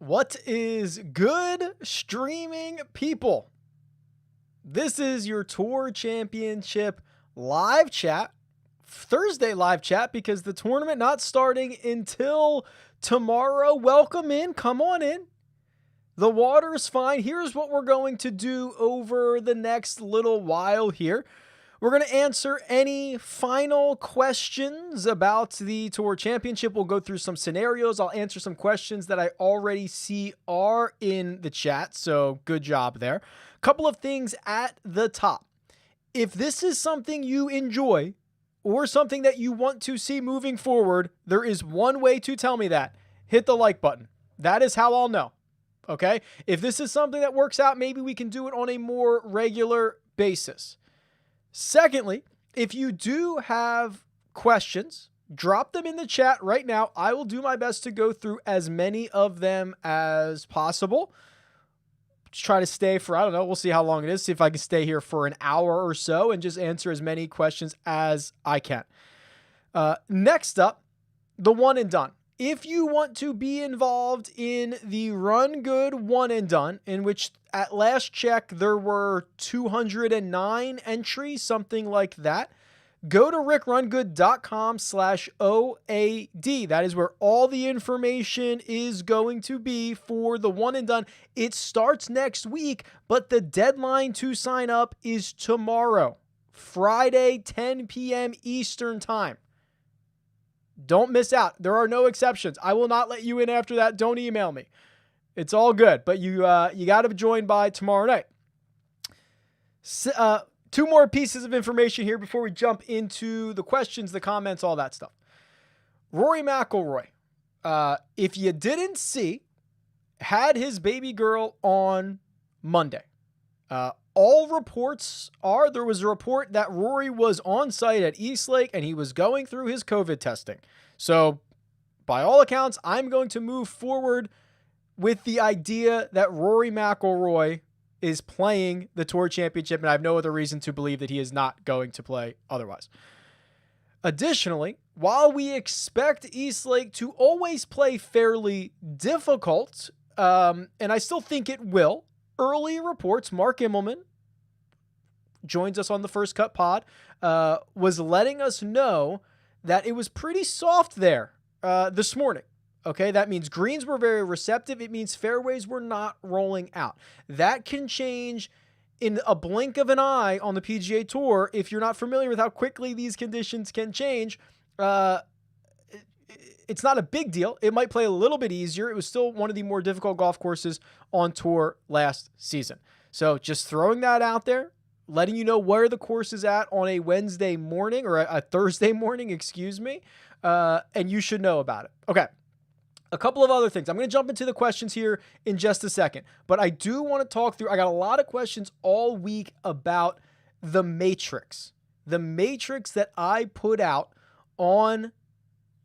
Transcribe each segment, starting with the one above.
What is good, streaming people? This is your Tour Championship live chat, Thursday live chat, because the tournament not starting until tomorrow. Welcome in. Come on in. The water's fine. Here's what we're going to do over the next little while here. We're going to answer any final questions about the Tour Championship. We'll go through some scenarios. I'll answer some questions that I already see are in the chat, so good job there. Couple of things at the top. If this is something you enjoy or something that you want to see moving forward, there is one way to tell me that. Hit the like button. That is how I'll know. Okay? If this is something that works out, maybe we can do it on a more regular basis. Secondly, if you do have questions, drop them in the chat right now. I will do my best to go through as many of them as possible. Just try to stay for, I don't know, we'll see how long it is. See if I can stay here for an hour or so and just answer as many questions as I can. Next up, the one and done. If you want to be involved in the Run Good one and done, in which at last check there were 209 entries, something like that, go to rickrungood.com/OAD. That is where all the information is going to be for the one and done. It starts next week, but the deadline to sign up is tomorrow, Friday, 10 p.m. Eastern time. Don't miss out. There are no exceptions. I will not let you in after that. Don't email me. It's all good, but you got to join by tomorrow night. Two more pieces of information here before we jump into the questions, the comments, all that stuff. Rory McIlroy, if you didn't see, had his baby girl on Monday. All reports are, there was a report that Rory was on site at East Lake and he was going through his COVID testing. So by all accounts, I'm going to move forward with the idea that Rory McIlroy is playing the Tour Championship, and I have no other reason to believe that he is not going to play otherwise. Additionally, while we expect East Lake to always play fairly difficult, and I still think it will, early reports, Mark Immelman joins us on the First Cut pod, was letting us know that it was pretty soft there this morning. Okay, that means greens were very receptive. It means fairways were not rolling out. That can change in a blink of an eye on the PGA Tour. If you're not familiar with how quickly these conditions can change, it's not a big deal. It might play a little bit easier. It was still one of the more difficult golf courses on tour last season. So just throwing that out there, letting you know where the course is at on a Wednesday morning or a Thursday morning, excuse me, and you should know about it. Okay. A couple of other things. I'm going to jump into the questions here in just a second, but I do want to talk through, I got a lot of questions all week about the matrix that I put out on,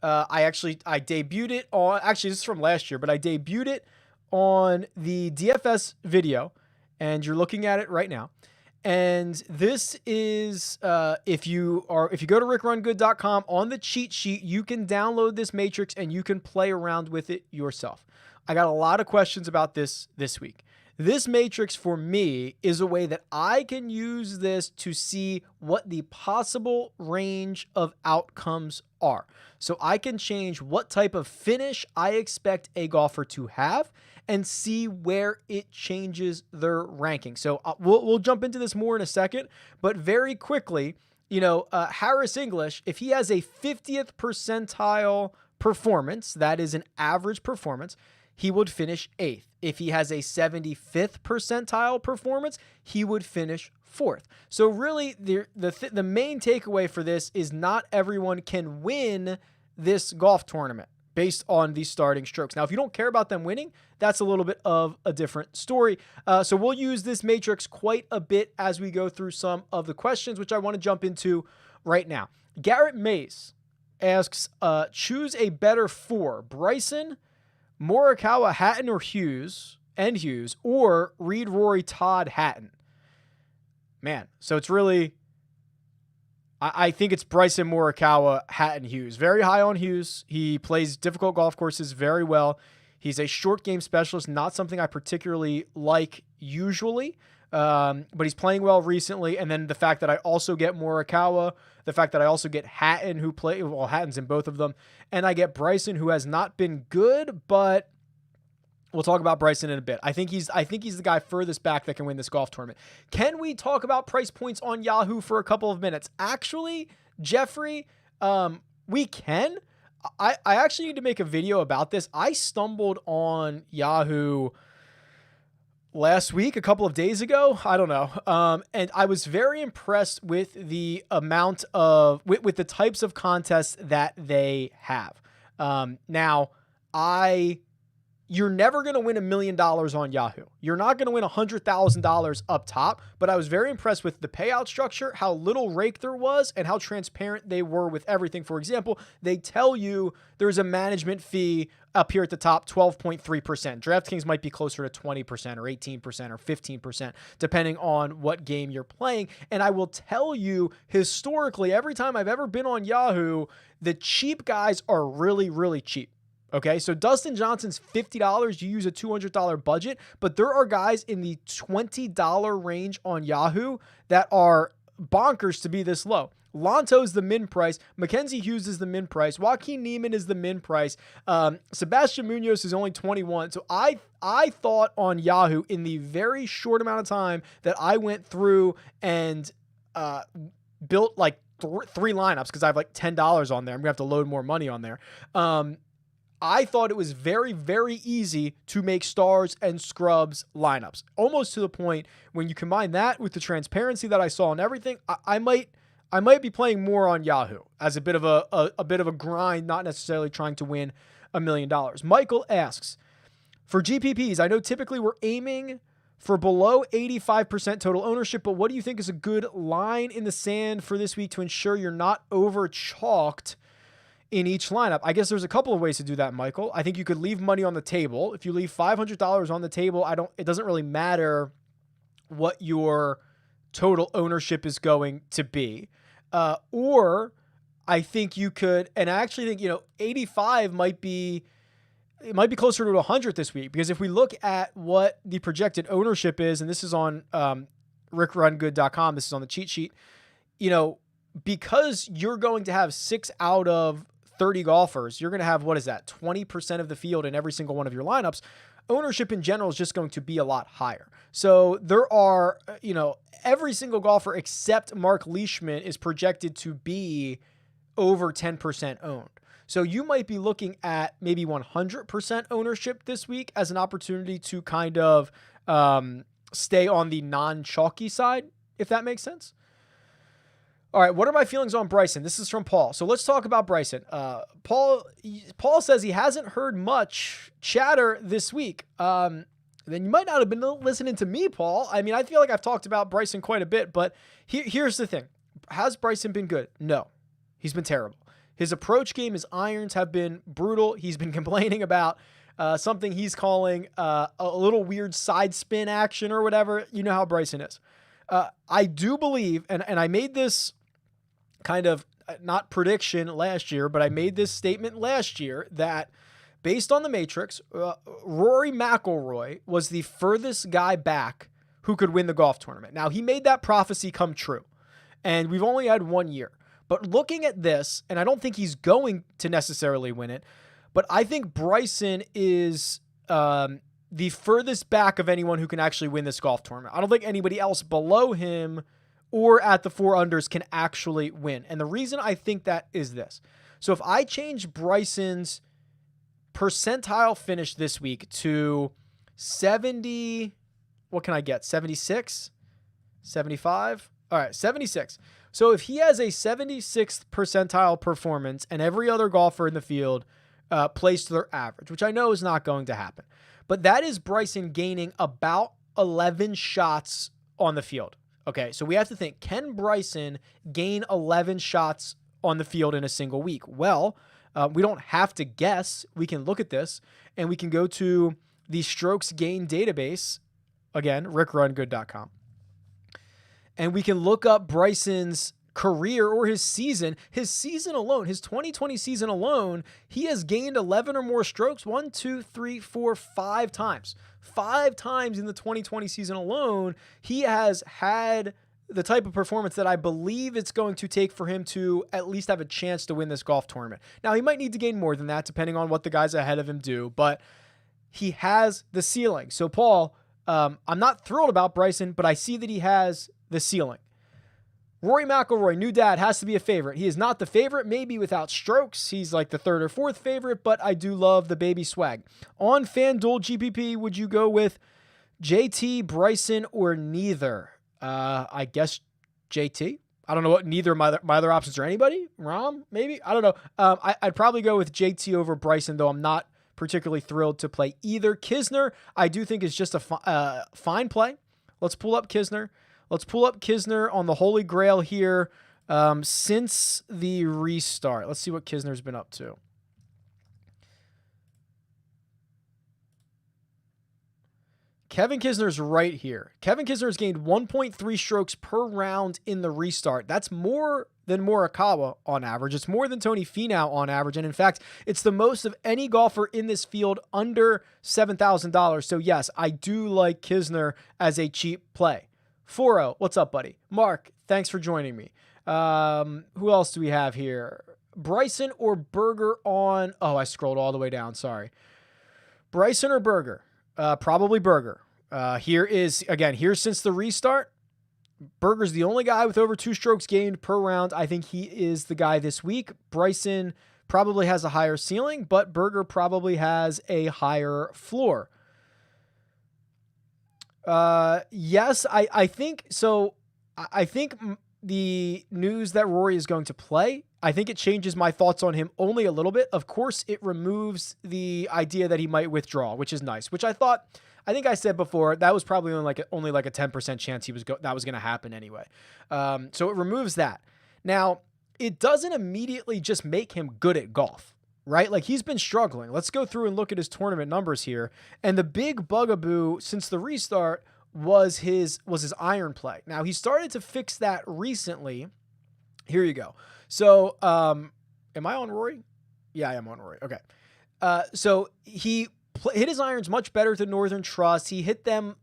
I debuted it on, actually this is from last year, but I debuted it on the DFS video and you're looking at it right now. And this is, if you go to rickrungood.com, on the cheat sheet, you can download this matrix and you can play around with it yourself. I got a lot of questions about this week. This matrix for me is a way that I can use this to see what the possible range of outcomes are. So I can change what type of finish I expect a golfer to have and see where it changes their ranking. So we'll jump into this more in a second, but very quickly, Harris English, if he has a 50th percentile performance, that is an average performance, he would finish 8th. If he has a 75th percentile performance, he would finish 4th. So really, the main takeaway for this is not everyone can win this golf tournament based on these starting strokes. Now, if you don't care about them winning, that's a little bit of a different story. So we'll use this matrix quite a bit as we go through some of the questions, which I want to jump into right now. Garrett Mays asks, choose a better 4, Bryson, Morikawa, Hatton, or Hughes, or Reed, Rory, Todd, Hatton. Man, so it's really, I think it's Bryson, Morikawa, Hatton, Hughes. Very high on Hughes. He plays difficult golf courses very well. He's a short game specialist, not something I particularly like usually, but he's playing well recently. And then the fact that I also get Morikawa, the fact that I also get Hatton, Hatton's in both of them, and I get Bryson, who has not been good, but we'll talk about Bryson in a bit. I think he's the guy furthest back that can win this golf tournament. Can we talk about price points on Yahoo for a couple of minutes? Actually, Jeffrey, we can. I actually need to make a video about this. I stumbled on Yahoo last week, a couple of days ago. I don't know. And I was very impressed with the amount of, with the types of contests that they have. You're never going to win $1 million on Yahoo. You're not going to win $100,000 up top, but I was very impressed with the payout structure, how little rake there was, and how transparent they were with everything. For example, they tell you there's a management fee up here at the top, 12.3%. Draftkings might be closer to 20% or 18% or 15%, depending on what game you're playing. And I will tell you, historically, every time I've ever been on Yahoo, the cheap guys are really, really cheap. Okay, so Dustin Johnson's $50. You use a $200 budget, but there are guys in the $20 range on Yahoo that are bonkers to be this low. Lanto's the min price. Mackenzie Hughes is the min price. Joaquin Niemann is the min price. Sebastian Munoz is only 21. So I thought on Yahoo in the very short amount of time that I went through and built like three lineups, because I have like $10 on there. I'm going to have to load more money on there. I thought it was very, very easy to make stars and scrubs lineups, almost to the point when you combine that with the transparency that I saw and everything, I might be playing more on Yahoo as a bit of a grind, not necessarily trying to win $1 million. Michael asks, for GPPs, I know typically we're aiming for below 85% total ownership, but what do you think is a good line in the sand for this week to ensure you're not over chalked in each lineup? I guess there's a couple of ways to do that, Michael. I think you could leave money on the table. If you leave $500 on the table, it doesn't really matter what your total ownership is going to be. Or I think you could, and I actually think, 85 might be closer to 100 this week, because if we look at what the projected ownership is, and this is on RickRunGood.com, this is on the cheat sheet, because you're going to have 6 out of 30 golfers, you're going to have, 20% of the field in every single one of your lineups. Ownership in general is just going to be a lot higher. So there are, every single golfer except Mark Leishman is projected to be over 10% owned. So you might be looking at maybe 100% ownership this week as an opportunity to kind of stay on the non-chalky side, if that makes sense. All right, what are my feelings on Bryson? This is from Paul. So let's talk about Bryson. Paul says he hasn't heard much chatter this week. Then you might not have been listening to me, Paul. I mean, I feel like I've talked about Bryson quite a bit, but here's the thing. Has Bryson been good? No, he's been terrible. His approach game, his irons have been brutal. He's been complaining about something he's calling a little weird side spin action or whatever. You know how Bryson is. I do believe, and I made this kind of not prediction last year, but I made this statement last year that based on the Matrix, Rory McIlroy was the furthest guy back who could win the golf tournament. Now, he made that prophecy come true, and we've only had 1 year. But looking at this, and I don't think he's going to necessarily win it, but I think Bryson is the furthest back of anyone who can actually win this golf tournament. I don't think anybody else below him or at the 4 unders can actually win. And the reason I think that is this. So if I change Bryson's percentile finish this week to 70, what can I get? 76? 75? All right, 76. So if he has a 76th percentile performance and every other golfer in the field plays to their average, which I know is not going to happen, but that is Bryson gaining about 11 shots on the field. Okay, so we have to think, can Bryson gain 11 shots on the field in a single week? Well, we don't have to guess. We can look at this, and we can go to the strokes gain database, again, rickrungood.com, and we can look up Bryson's career or his season alone, his 2020 season alone, he has gained 11 or more strokes 5 times. 5 times in the 2020 season alone, he has had the type of performance that I believe it's going to take for him to at least have a chance to win this golf tournament. Now, he might need to gain more than that, depending on what the guys ahead of him do, but he has the ceiling. So, Paul, I'm not thrilled about Bryson, but I see that he has the ceiling. Rory McIlroy, new dad, has to be a favorite. He is not the favorite, maybe without strokes. He's like the third or fourth favorite, but I do love the baby swag. On FanDuel GPP, would you go with JT, Bryson, or neither? I guess JT. I don't know what neither of my other options are. Anybody? Rom? Maybe? I don't know. I'd probably go with JT over Bryson, though I'm not particularly thrilled to play either. Kisner, I do think is just a fine play. Let's pull up Kisner. Let's pull up Kisner on the Holy Grail here since the restart. Let's see what Kisner's been up to. Kevin Kisner's right here. Kevin Kisner's gained 1.3 strokes per round in the restart. That's more than Morikawa on average. It's more than Tony Finau on average. And in fact, it's the most of any golfer in this field under $7,000. So yes, I do like Kisner as a cheap play. Foro, what's up, buddy? Mark, thanks for joining me. Who else do we have here? Bryson or Berger on... Oh, I scrolled all the way down. Sorry. Bryson or Berger? Probably Berger. Here's since the restart. Berger's the only guy with over 2 strokes gained per round. I think he is the guy this week. Bryson probably has a higher ceiling, but Berger probably has a higher floor. Yes, I think so. I think the news that Rory is going to play, I think it changes my thoughts on him only a little bit. Of course, it removes the idea that he might withdraw, which is nice, which I think I said before, that was probably only like a 10% chance that was going to happen anyway. So it removes that. Now, it doesn't immediately just make him good at golf, right? Like, he's been struggling. Let's go through and look at his tournament numbers here. And the big bugaboo since the restart was his iron play. Now, he started to fix that recently. Here you go. So, am I on Rory? Yeah, I am on Rory. Okay. So he hit his irons much better than Northern Trust. He hit them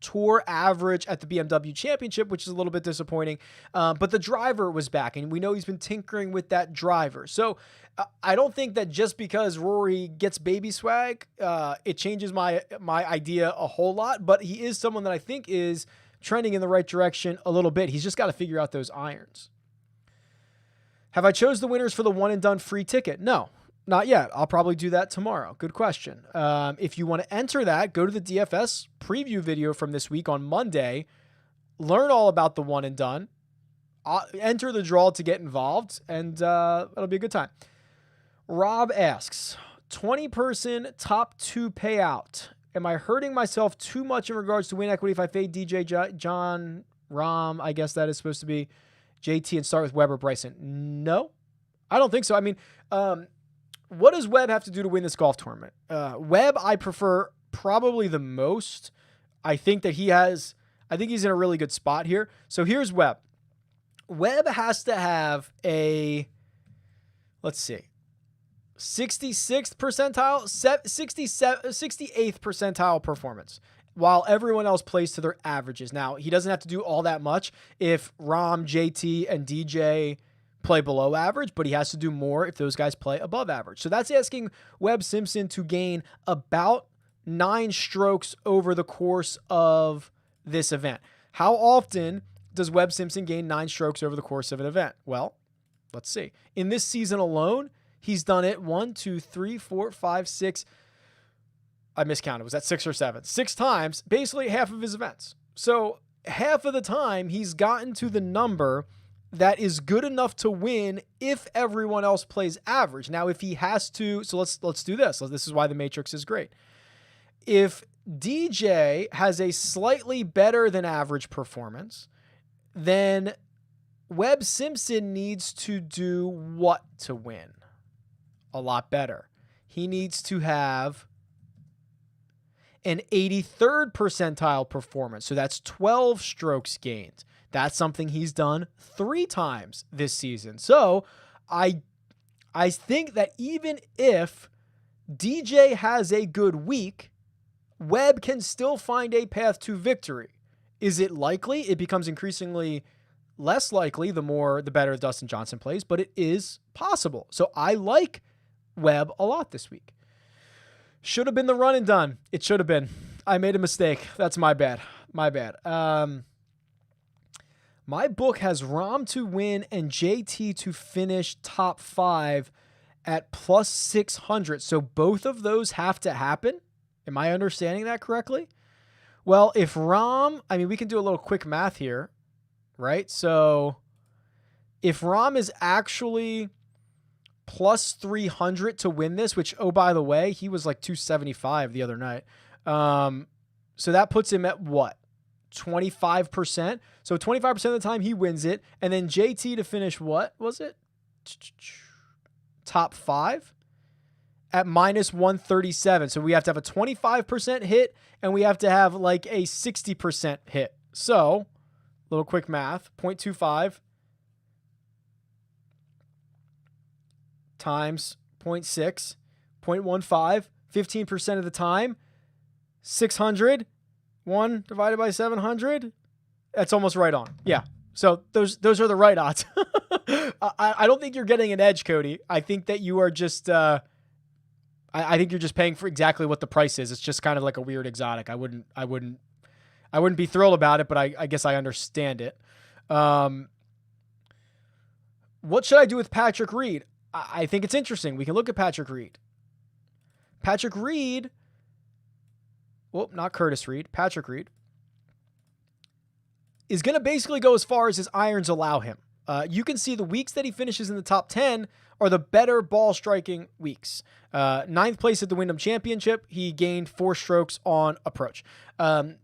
tour average at the BMW Championship, which is a little bit disappointing. But the driver was back, and we know he's been tinkering with that driver. So I don't think that just because Rory gets baby swag, it changes my idea a whole lot. But he is someone that I think is trending in the right direction a little bit. He's just got to figure out those irons. Have I chose the winners for the one and done free ticket? No, not yet. I'll probably do that tomorrow. Good question. If you want to enter that, go to the DFS preview video from this week on Monday, learn all about the one and done, enter the draw to get involved, and it'll be a good time. Rob asks, 20-person top 2 payout. Am I hurting myself too much in regards to win equity if I fade DJ, John, Rahm, I guess that is supposed to be JT, and start with Webb or Bryson? No, I don't think so. I mean, what does Webb have to do to win this golf tournament? Webb, I prefer probably the most. I think he's in a really good spot here. So here's Webb. Webb has to have a, let's see, 66th percentile, 68th percentile performance, while everyone else plays to their averages. Now, he doesn't have to do all that much if Rahm, JT, and DJ play below average, but he has to do more if those guys play above average. So that's asking Webb Simpson to gain about 9 strokes over the course of this event. How often does Webb Simpson gain 9 strokes over the course of an event? Well, let's see. In this season alone, he's done it 1, 2, 3, 4, 5, 6. I miscounted. Was that 6 or 7? 6 times, basically half of his events. So half of the time he's gotten to the number that is good enough to win if everyone else plays average. Now, if he has to, so let's do this. This is why the matrix is great. If DJ has a slightly better than average performance, then Webb Simpson needs to do what to win? A lot better. He needs to have an 83rd percentile performance. So that's 12 strokes gained. That's something he's done 3 times this season. So I think that even if DJ has a good week, Webb can still find a path to victory. Is it likely? It becomes increasingly less likely the better Dustin Johnson plays, but it is possible. So I like Webb a lot this week. Should have been the run and done. It should have been. I made a mistake. That's my bad. My book has Rahm to win and JT to finish top 5 at plus 600. So both of those have to happen. Am I understanding that correctly? Well, if Rahm, we can do a little quick math here, right? So if Rahm is actually plus 300 to win this, which, oh, by the way, he was like 275 the other night. So that puts him at what? 25%. So 25% of the time he wins it. And then JT to finish, what was it? Top 5 at minus 137. So we have to have a 25% hit and we have to have like a 60% hit. So little quick math, 0.25 times 0.6, 0.15, 15% of the time, 600, 1 divided by 700. That's almost right on. Yeah. So those are the right odds. I don't think you're getting an edge, Cody. I think that you are just, I think you're just paying for exactly what the price is. It's just kind of like a weird exotic. I wouldn't be thrilled about it, but I guess I understand it. What should I do with Patrick Reed? I think it's interesting. We can look at Patrick Reed. Patrick Reed, well, not Curtis Reed, Patrick Reed, is going to basically go as far as his irons allow him. You can see the weeks that he finishes in the top 10 are the better ball striking weeks. 9th place at the Wyndham Championship, he gained 4 strokes on approach.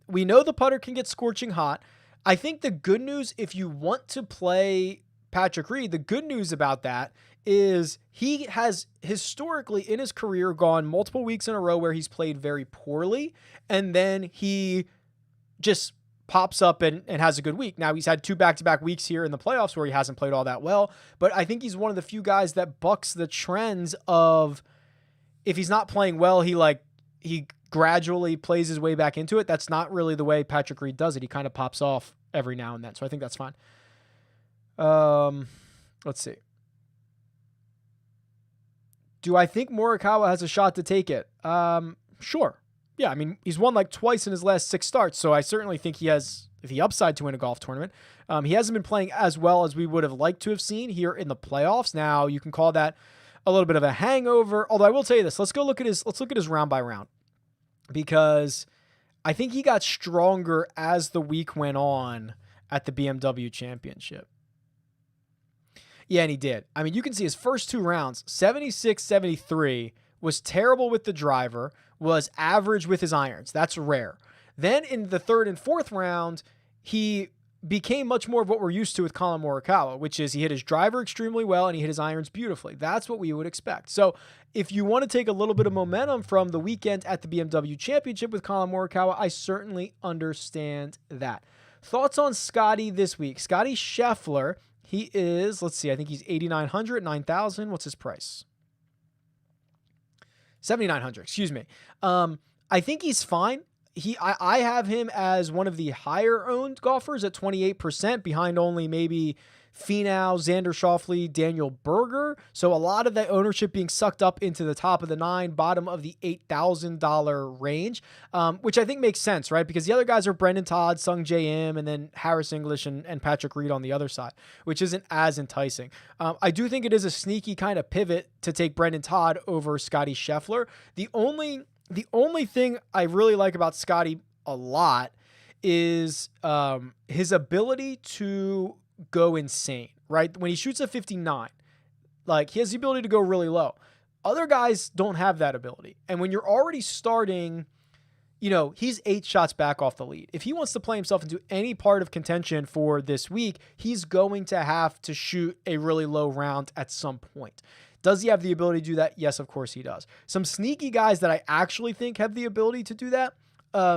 We know the putter can get scorching hot. I think the good news, if you want to play Patrick Reed, the good news about that is he has historically in his career gone multiple weeks in a row where he's played very poorly, and then he just pops up and has a good week. Now, he's had 2 back-to-back weeks here in the playoffs where he hasn't played all that well, but I think he's one of the few guys that bucks the trends of if he's not playing well, he gradually plays his way back into it. That's not really the way Patrick Reed does it. He kind of pops off every now and then, so I think that's fine. Let's see. Do I think Morikawa has a shot to take it? Sure. Yeah, he's won like twice in his last 6 starts, so I certainly think he has the upside to win a golf tournament. He hasn't been playing as well as we would have liked to have seen here in the playoffs. Now, you can call that a little bit of a hangover, although I will tell you this. Let's look at his round by round, because I think he got stronger as the week went on at the BMW Championship. Yeah, and he did. You can see his first 2 rounds, 76, 73, was terrible with the driver, was average with his irons. That's rare. Then in the 3rd and 4th round, he became much more of what we're used to with Collin Morikawa, which is he hit his driver extremely well and he hit his irons beautifully. That's what we would expect. So if you want to take a little bit of momentum from the weekend at the BMW Championship with Collin Morikawa, I certainly understand that. Thoughts on Scotty this week? Scotty Scheffler, he is, let's see, I think he's 8,900, 9,000. What's his price? 7,900, excuse me. I think he's fine. I have him as one of the higher owned golfers at 28%, behind only maybe Finau, Xander Schauffele, Daniel Berger. So a lot of that ownership being sucked up into the top of the 9, bottom of the $8,000 range, which I think makes sense, right? Because the other guys are Brendan Todd, Sung J M, and then Harris English and Patrick Reed on the other side, which isn't as enticing. I do think it is a sneaky kind of pivot to take Brendan Todd over Scotty Scheffler. The only thing I really like about Scotty a lot is his ability to go insane, right? When he shoots a 59, he has the ability to go really low. Other guys don't have that ability. And when you're already starting, he's 8 shots back off the lead. If he wants to play himself into any part of contention for this week, he's going to have to shoot a really low round at some point. Does he have the ability to do that? Yes, of course he does. Some sneaky guys that I actually think have the ability to do that.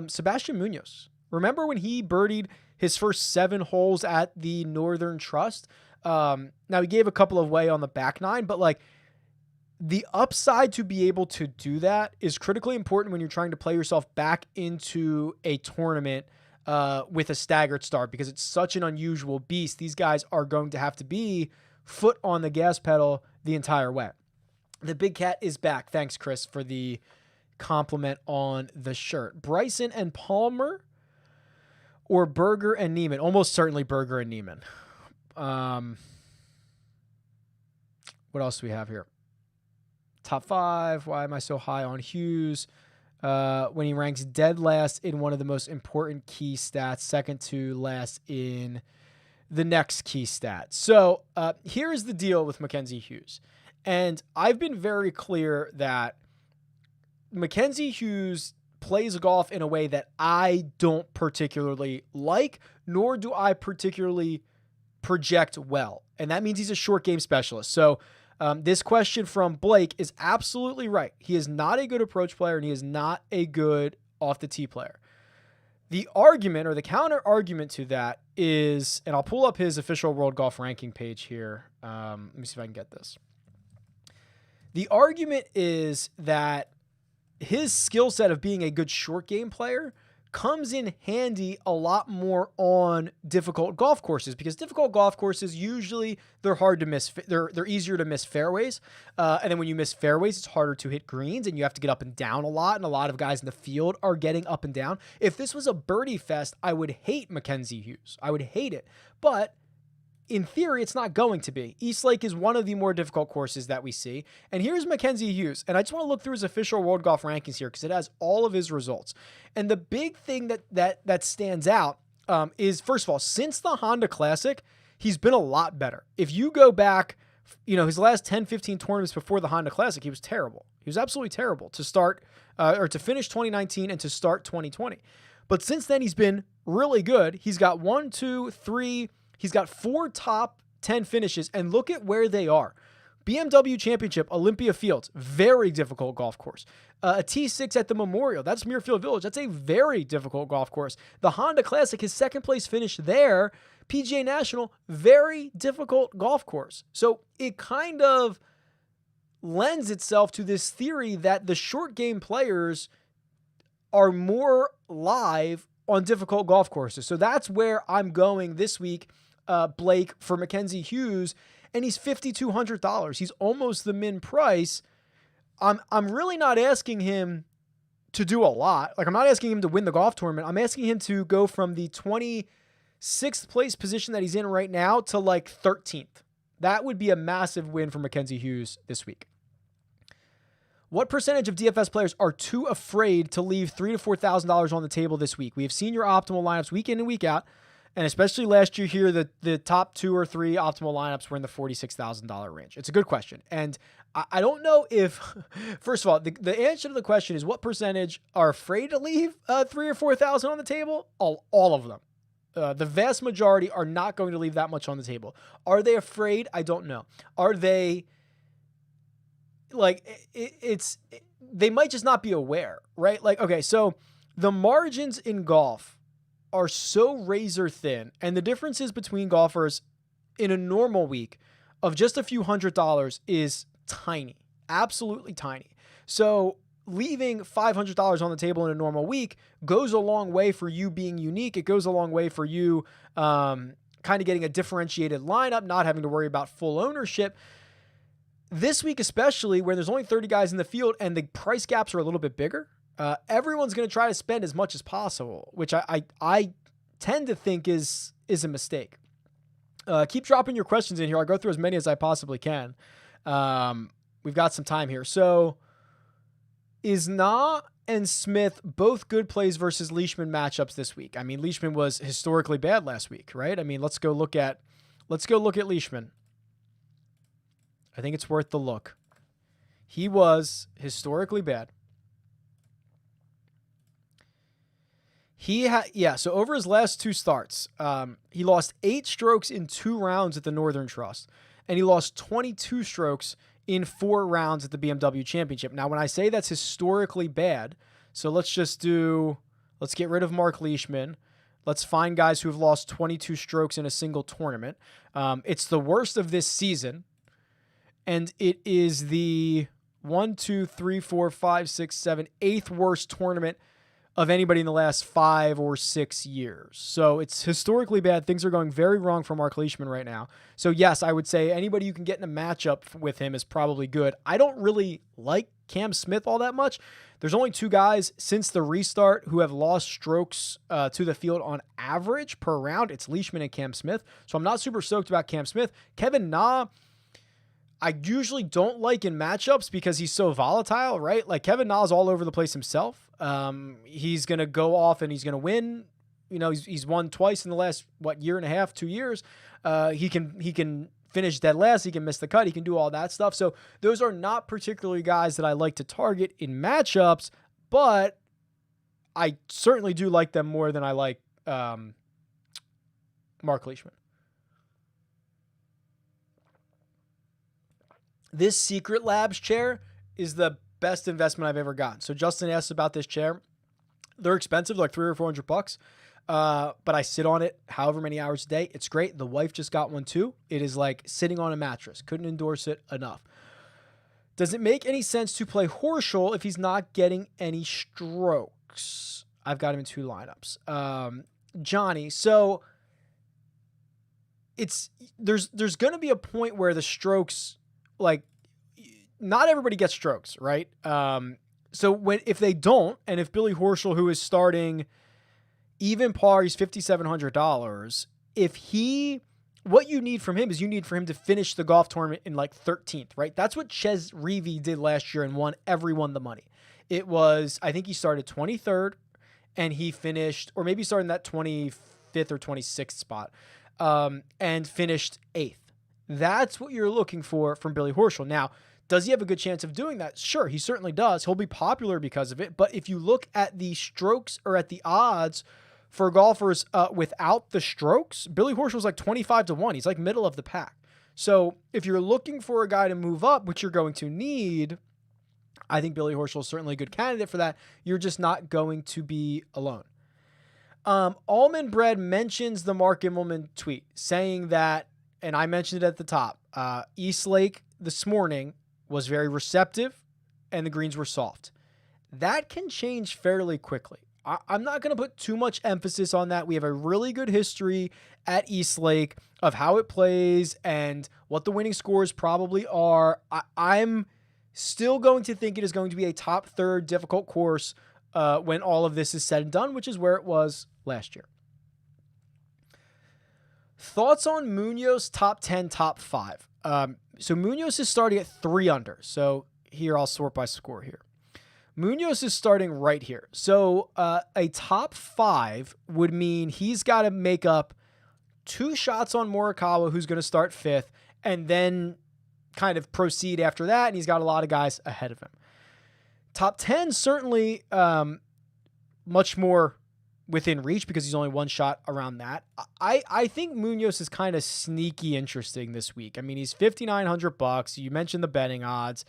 Sebastian Munoz. Remember when he birdied his first 7 holes at the Northern Trust. Now he gave a couple away on the back 9, but like the upside to be able to do that is critically important when you're trying to play yourself back into a tournament with a staggered start, because it's such an unusual beast. These guys are going to have to be foot on the gas pedal the entire way. The Big Cat is back. Thanks, Chris, for the compliment on the shirt. Bryson and Palmer or Berger and Niemann? Almost certainly Berger and Niemann. What else do we have here? Top 5. Why am I so high on Hughes? When he ranks dead last in one of the most important key stats, second to last in the next key stat. So here is the deal with Mackenzie Hughes. And I've been very clear that Mackenzie Hughes plays golf in a way that I don't particularly like, nor do I particularly project well. And that means he's a short game specialist. So this question from Blake is absolutely right. He is not a good approach player, and he is not a good off the tee player. The argument, or the counter argument to that is, and I'll pull up his official World Golf Ranking page here. Let me see if I can get this. The argument is that his skill set of being a good short game player comes in handy a lot more on difficult golf courses, because difficult golf courses, usually they're hard to miss. They're easier to miss fairways. And then when you miss fairways, it's harder to hit greens, and you have to get up and down a lot. And a lot of guys in the field are getting up and down. If this was a birdie fest, I would hate Mackenzie Hughes. I would hate it. But in theory, it's not going to be. East Lake is one of the more difficult courses that we see. And here's Mackenzie Hughes. And I just want to look through his official World Golf Rankings here, because it has all of his results. And the big thing that stands out is, first of all, since the Honda Classic, he's been a lot better. If you go back, his last 10, 15 tournaments before the Honda Classic, he was terrible. He was absolutely terrible to start or to finish 2019 and to start 2020. But since then, he's been really good. He's got 1, 2, 3... He's got 4 top 10 finishes, and look at where they are. BMW Championship, Olympia Fields, very difficult golf course. A T6 at the Memorial, that's Muirfield Village. That's a very difficult golf course. The Honda Classic, his second place finish there. PGA National, very difficult golf course. So it kind of lends itself to this theory that the short game players are more live on difficult golf courses. So that's where I'm going this week, Blake, for Mackenzie Hughes, and he's $5,200. He's almost the min price. I'm really not asking him to do a lot. Like, I'm not asking him to win the golf tournament. I'm asking him to go from the 26th place position that he's in right now to like 13th. That would be a massive win for Mackenzie Hughes this week. What percentage of DFS players are too afraid to leave $3,000 to $4,000 on the table this week? We have seen your optimal lineups week in and week out, and especially last year here, the top 2 or 3 optimal lineups were in the $46,000 range. It's a good question, and I don't know if, first of all, the answer to the question is, what percentage are afraid to leave $3,000 or $4,000 on the table? All of them. The vast majority are not going to leave that much on the table. Are they afraid? I don't know. Are they... Like, they might just not be aware, right? Like, okay, so the margins in golf are so razor thin, and the differences between golfers in a normal week of just a few $100s is tiny, absolutely tiny. So leaving $500 on the table in a normal week goes a long way for you being unique. It goes a long way for you kind of getting a differentiated lineup, not having to worry about full ownership. This week, especially where there's only 30 guys in the field and the price gaps are a little bit bigger, everyone's going to try to spend as much as possible, which I tend to think is a mistake. Keep dropping your questions in here. I'll go through as many as I possibly can. We've got some time here. So is Na and Smith both good plays versus Leishman matchups this week? I mean, Leishman was historically bad last week, right? I mean, let's go look at Leishman. I think it's worth the look. He was historically bad. So over his last 2 starts, he lost 8 strokes in 2 rounds at the Northern Trust, and he lost 22 strokes in 4 rounds at the BMW Championship. Now, when I say that's historically bad, so let's get rid of Mark Leishman. Let's find guys who have lost 22 strokes in a single tournament. It's the worst of this season, and it is the 1, 2, 3, 4, 5, 6, 7, 8th worst tournament of anybody in the last 5 or 6 years. So it's historically bad. Things are going very wrong for Mark Leishman right now. So yes, I would say anybody you can get in a matchup with him is probably good. I don't really like Cam Smith all that much. There's only 2 guys since the restart who have lost strokes to the field on average per round. It's Leishman and Cam Smith. So I'm not super stoked about Cam Smith. Kevin Na, I usually don't like in matchups because he's so volatile, right? Like Kevin Na's all over the place himself. He's going to go off and he's going to win. You know, he's won twice in the last, year and a half, 2 years. He can finish dead last. He can miss the cut. He can do all that stuff. So those are not particularly guys that I like to target in matchups, but I certainly do like them more than I like Mark Leishman. This Secret Labs chair is the best investment I've ever gotten. So Justin asked about this chair. They're expensive, like $300 or $400. But I sit on it however many hours a day. It's great. The wife just got one too. It is like sitting on a mattress. Couldn't endorse it enough. Does it make any sense to play Horschel if he's not getting any strokes? I've got him in 2 lineups. Johnny, so there's going to be a point where the strokes, like, not everybody gets strokes, right? So if they don't, and if Billy Horschel, who is starting even par, he's $5,700. What you need from him is you need for him to finish the golf tournament in like 13th, right? That's what Ches Reavie did last year and won everyone the money. It was, I think he started 23rd and he finished, or maybe started in that 25th or 26th spot, and finished 8th. That's what you're looking for from Billy Horschel. Now, does he have a good chance of doing that? Sure, he certainly does. He'll be popular because of it. But if you look at the strokes or at the odds for golfers without the strokes, Billy Horschel's like 25-1. He's like middle of the pack. So if you're looking for a guy to move up, which you're going to need, I think Billy Horschel is certainly a good candidate for that. You're just not going to be alone. Almond Bread mentions the Mark Immelman tweet saying that, and I mentioned it at the top, East Lake this morning was very receptive and the greens were soft. That can change fairly quickly. I'm not going to put too much emphasis on that. We have a really good history at East Lake of how it plays and what the winning scores probably are. I'm still going to think it is going to be a top 3rd difficult course when all of this is said and done, which is where it was last year. Thoughts on Munoz top 10, top 5. So Munoz is starting at 3 under. So here I'll sort by score here. Munoz is starting right here. So a top 5 would mean he's got to make up 2 shots on Morikawa, who's going to start 5th, and then kind of proceed after that. And he's got a lot of guys ahead of him. Top 10, certainly much more within reach because he's only 1 shot around that. I think Munoz is kind of sneaky interesting this week. I mean, he's $5,900. You mentioned the betting odds.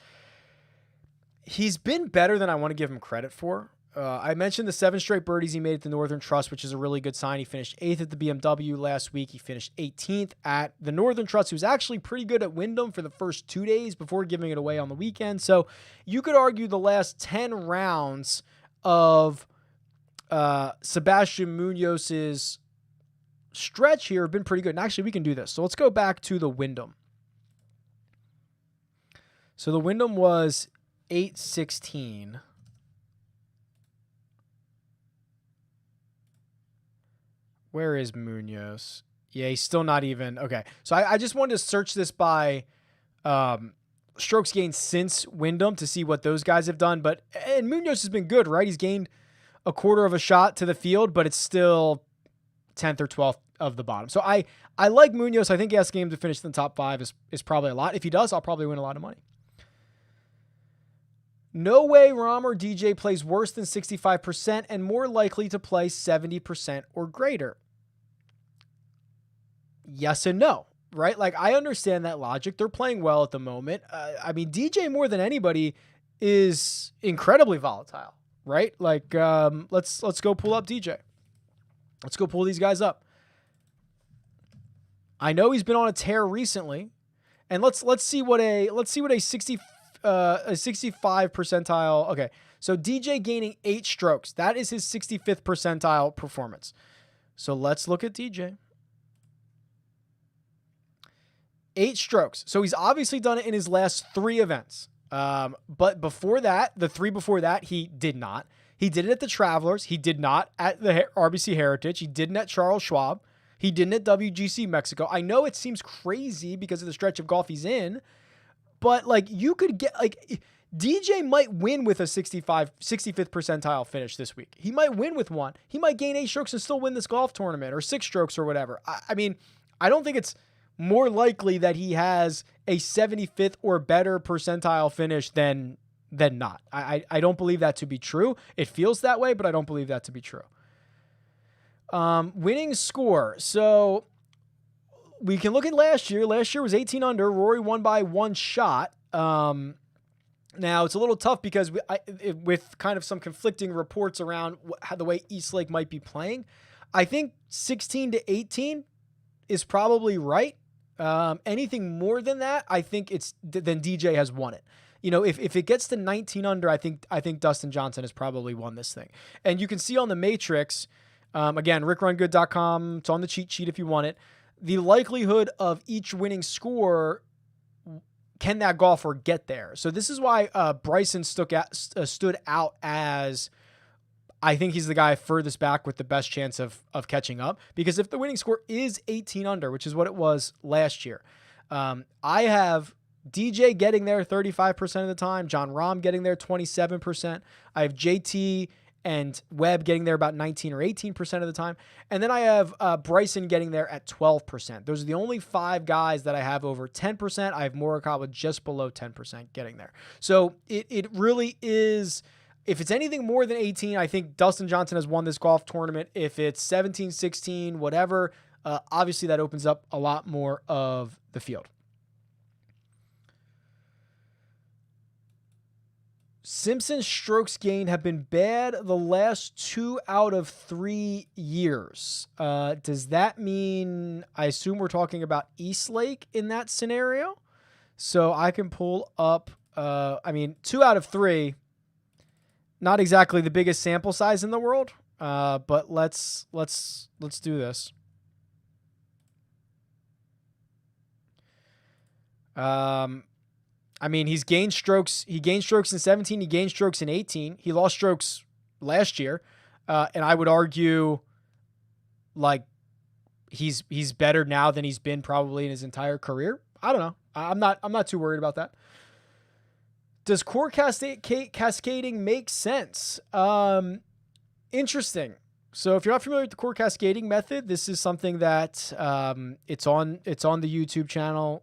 He's been better than I want to give him credit for. I mentioned the 7 straight birdies he made at the Northern Trust, which is a really good sign. He finished 8th at the BMW last week. He finished 18th at the Northern Trust. He was actually pretty good at Wyndham for the first 2 days before giving it away on the weekend. So you could argue the last 10 rounds of Sebastian Munoz's stretch here have been pretty good. And actually, we can do this. So let's go back to the Wyndham. So the Wyndham was 816. Where is Munoz? Yeah, he's still not even. Okay. So I just wanted to search this by strokes gained since Wyndham to see what those guys have done. And Munoz has been good, right? He's gained a quarter of a shot to the field, but it's still 10th or 12th of the bottom. So I like Munoz. I think asking him to finish in the top 5 is probably a lot. If he does, I'll probably win a lot of money. No way Rahm or DJ plays worse than 65% and more likely to play 70% or greater. Yes and no, right? Like, I understand that logic. They're playing well at the moment. I mean, DJ more than anybody is incredibly volatile, right? Like, let's go pull up DJ. Let's go pull these guys up. I know he's been on a tear recently, and let's see what a 65 percentile. Okay, so DJ gaining 8 strokes. That is his 65th percentile performance. So let's look at DJ. 8 strokes. So he's obviously done it in his last 3 events. But before that, the 3 before that, he did not. He did it at the Travelers. He did not at the RBC Heritage. He didn't at Charles Schwab. He didn't at WGC Mexico. I know it seems crazy because of the stretch of golf he's in, but like you could get like DJ might win with a 65th percentile finish this week. He might win with one. He might gain 8 strokes and still win this golf tournament, or 6 strokes or whatever. I mean, I don't think it's more likely that he has a 75th or better percentile finish than not. I don't believe that to be true. It feels that way, but I don't believe that to be true. Winning score. So we can look at last year. Last year was 18 under. Rory won by 1 shot. Now it's a little tough because with kind of some conflicting reports around how the way Eastlake might be playing, I think 16 to 18 is probably right. Anything more than that, I think then DJ has won it. You know, if it gets to 19 under, I think Dustin Johnson has probably won this thing. And you can see on the matrix, again, RickRunGood.com. It's on the cheat sheet if you want it. The likelihood of each winning score, can that golfer get there? So this is why Bryson stood out as, I think he's the guy furthest back with the best chance of catching up. Because if the winning score is 18 under, which is what it was last year, I have DJ getting there 35% of the time, John Rahm getting there 27%. I have JT and Webb getting there about 19 or 18% of the time. And then I have Bryson getting there at 12%. Those are the only 5 guys that I have over 10%. I have Morikawa just below 10% getting there. So it really is, if it's anything more than 18, I think Dustin Johnson has won this golf tournament. If it's 17, 16, whatever, obviously that opens up a lot more of the field. Simpson's strokes gained have been bad the last 2 out of 3 years. Does that mean, I assume we're talking about Eastlake in that scenario? So I can pull up, 2 out of 3, not exactly the biggest sample size in the world, but let's do this. He's gained strokes. He gained strokes in 17. He gained strokes in 18. He lost strokes last year. And I would argue like he's better now than he's been probably in his entire career. I don't know. I'm not too worried about that. Does core cascading make sense? Interesting. So if you're not familiar with the core cascading method, this is something that it's on the YouTube channel.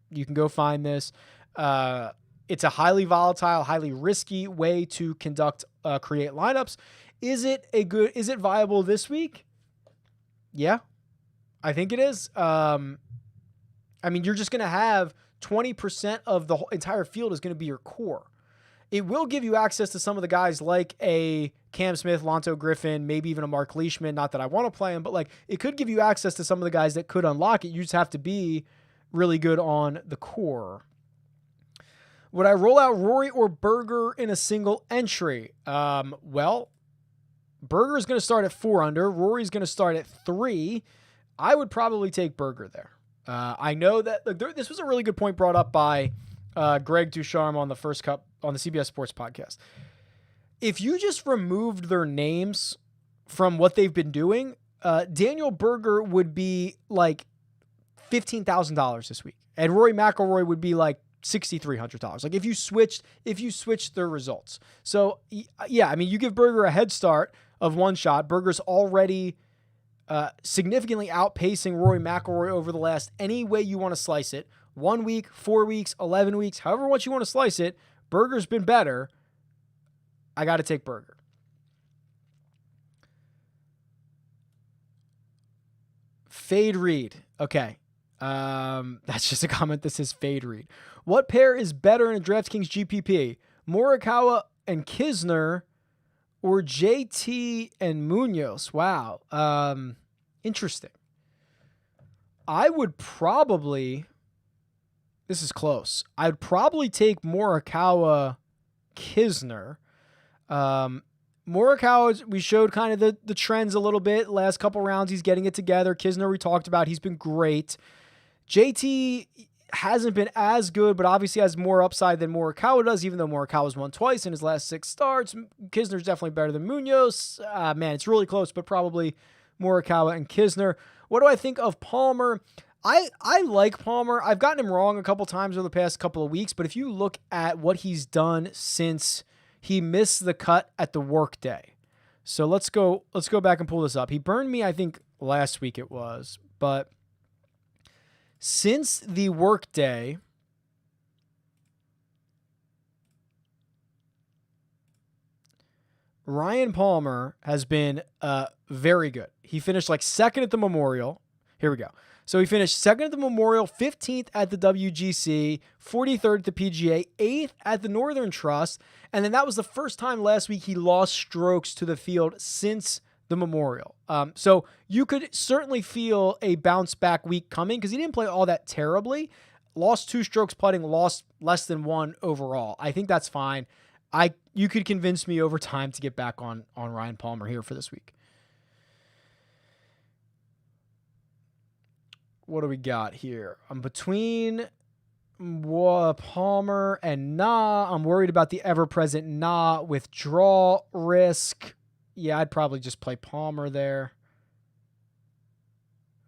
You can go find this. It's a highly volatile, highly risky way to create lineups. Is it viable this week? Yeah, I think it is. You're just going to have 20% of the whole entire field is going to be your core. It will give you access to some of the guys like a Cam Smith, Lonto Griffin, maybe even a Mark Leishman. Not that I want to play him, but like it could give you access to some of the guys that could unlock it. You just have to be really good on the core. Would I roll out Rory or Berger in a single entry? Well, Berger is going to start at 4 under. Rory's going to start at 3. I would probably take Berger there. I know that this was a really good point brought up by Greg Ducharme on the First Cup on the CBS Sports podcast. If you just removed their names from what they've been doing, Daniel Berger would be like $15,000 this week, and Rory McIlroy would be like $6,300. Like if you switched their results. So yeah, you give Berger a head start of 1 shot. Berger's already significantly outpacing Rory McIlroy over the last, any way you want to slice it. 1 week, 4 weeks, 11 weeks, however much you want to slice it. Berger's been better. I got to take Berger. Fade Reed. Okay. That's just a comment that says Fade Reed. What pair is better in a DraftKings GPP? Morikawa and Kisner or JT and Munoz? Wow. Interesting. I would probably, this is close. I'd probably take Morikawa Kisner. Morikawa, we showed kind of the trends a little bit. Last couple rounds, he's getting it together. Kisner, we talked about, he's been great. JT hasn't been as good, but obviously has more upside than Morikawa does, even though Morikawa's won twice in his last 6 starts. Kisner's definitely better than Munoz. Man, it's really close, but probably Morikawa and Kisner. What do I think of Palmer? I like Palmer. I've gotten him wrong a couple times over the past couple of weeks, but if you look at what he's done since he missed the cut at the workday. So let's go back and pull this up. He burned me, I think, last week it was, but since the workday, Ryan Palmer has been very good. He finished like second at the Memorial. Here we go. So he finished second at the Memorial, 15th at the WGC, 43rd at the PGA, 8th at the Northern Trust, and then that was the first time last week he lost strokes to the field since the Memorial. So you could certainly feel a bounce back week coming because he didn't play all that terribly. Lost 2 strokes putting, lost less than 1 overall. I think that's fine. You could convince me over time to get back on Ryan Palmer here for this week. What do we got here? I'm between Palmer and Na. I'm worried about the ever-present Na withdrawal risk. Yeah, I'd probably just play Palmer there.